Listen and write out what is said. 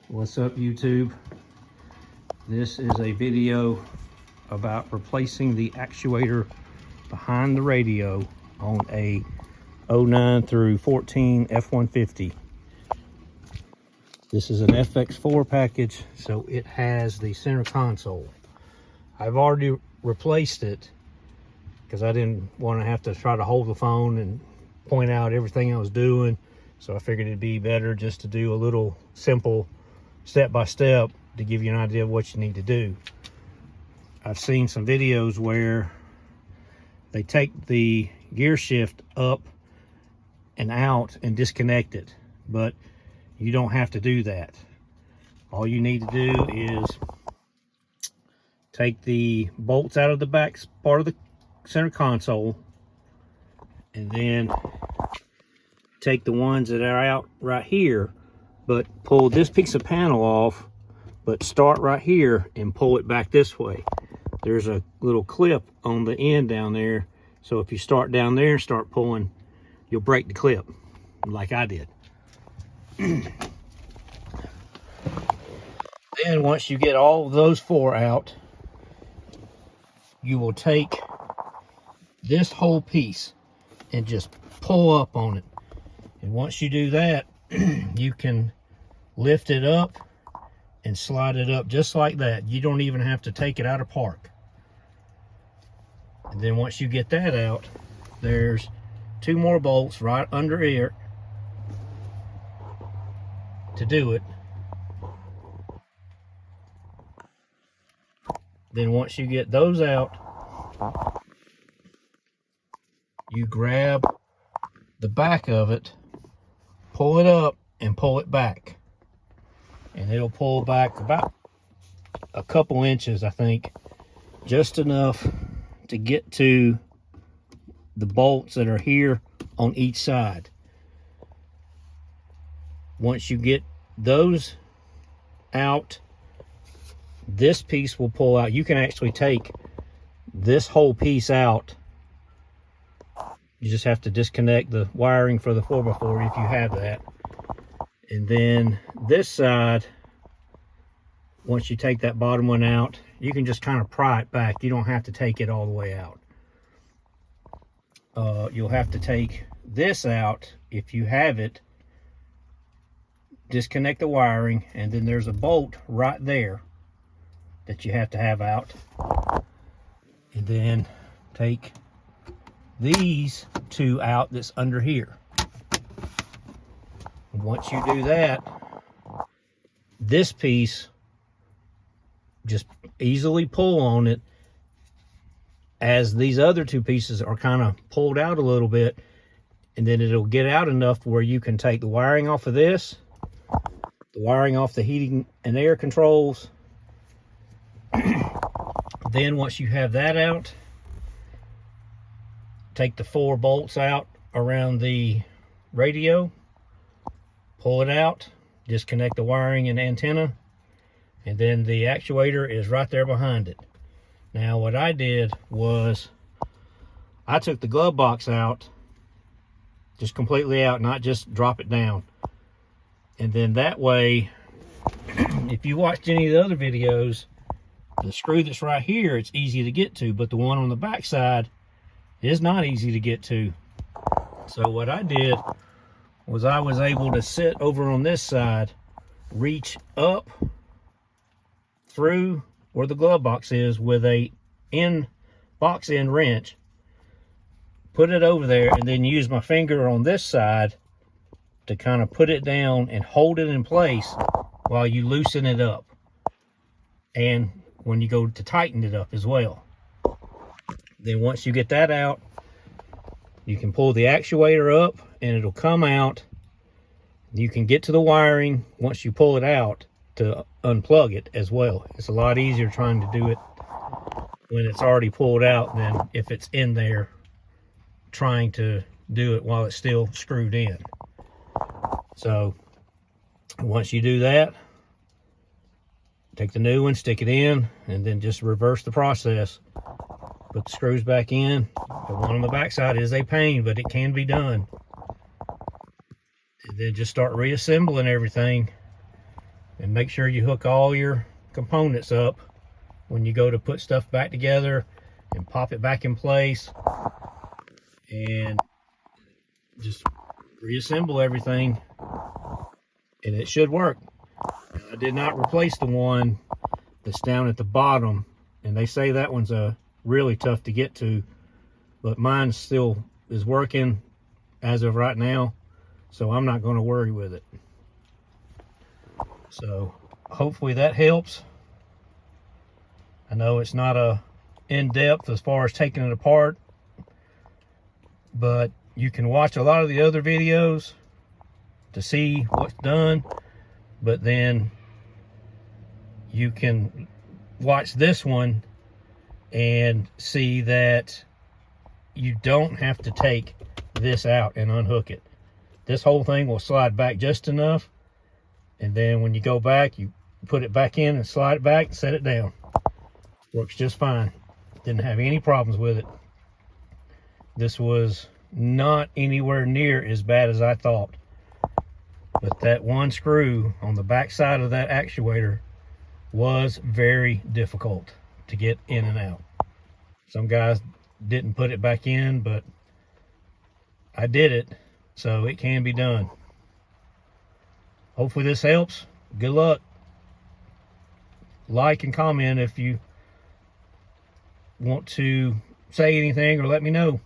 What's up, YouTube? This is a video about replacing the actuator behind the radio on a 09 through 14 F150. This is an FX4 package, so it has the center console. I've already replaced it because I didn't want to have to try to hold the phone and point out everything I was doing. So I figured it'd be better just to do a little simple step-by-step to give you an idea of what you need to do. I've seen some videos where they take the gear shift up and out and disconnect it, but you don't have to do that. All you need to do is take the bolts out of the back part of the center console, and then take the ones that are out right here, but pull this piece of panel off, but start right here and pull it back this way. There's a little clip on the end down there, so if you start down there and start pulling, you'll break the clip like I did. Then once you get all of those four out, you will take this whole piece and just pull up on it. And once you do that, you can lift it up and slide it up just like that. You don't even have to take it out of park. And then once you get that out, there's two more bolts right under here to do it. Then once you get those out, you grab the back of it, pull it up and pull it back, and it'll pull back about a couple inches, I think, just enough to get to the bolts that are here on each side. Once you get those out, this piece will pull out. You can actually take this whole piece out. You just have to disconnect the wiring for the 4x4 if you have that. And then this side, once you take that bottom one out, you can just kind of pry it back. You don't have to take it all the way out. You'll have to take this out if you have it. Disconnect the wiring, and then there's a bolt right there that you have to have out. And then take these two out that's under here. Once you do that, this piece, just easily pull on it as these other two pieces are kind of pulled out a little bit, and then it'll get out enough where you can take the wiring off of this, the wiring off the heating and air controls. Then once you have that out, take the four bolts out around the radio, pull it out, disconnect the wiring and antenna, and then the actuator is right there behind it. Now what I did was I took the glove box out, just completely out, not just drop it down. And then that way, if you watched any of the other videos, the screw that's right here, it's easy to get to, but the one on the back side is not easy to get to. So what I did was I was able to sit over on this side, reach up through where the glove box is with a box end wrench, put it over there, and then use my finger on this side to kind of put it down and hold it in place while you loosen it up, and when you go to tighten it up as well. Then once you get that out, you can pull the actuator up and it'll come out. You can get to the wiring once you pull it out to unplug it as well. It's a lot easier trying to do it when it's already pulled out than if it's in there trying to do it while it's still screwed in. So once you do that, take the new one, stick it in, and then just reverse the process. Put the screws back in. The one on the back side is a pain, but it can be done. And then just start reassembling everything And make sure you hook all your components up when you go to put stuff back together and pop it back in place, and just reassemble everything, and it should work. I did not replace the one that's down at the bottom, and they say that one's really tough to get to, but mine still is working as of right now, so I'm not going to worry with it. So hopefully that helps. I know it's not in depth as far as taking it apart, but you can watch a lot of the other videos to see what's done, but then you can watch this one and see that you don't have to take this out and unhook it. This whole thing will slide back just enough, and then when you go back, you put it back in and slide it back and set it down. Works just fine. Didn't have any problems with it. This was not anywhere near as bad as I thought, but that one screw on the back side of that actuator was very difficult to get in and out. Some guys didn't put it back in, but I did it, so it can be done. Hopefully this helps. Good luck. Like and comment if you want to say anything or let me know.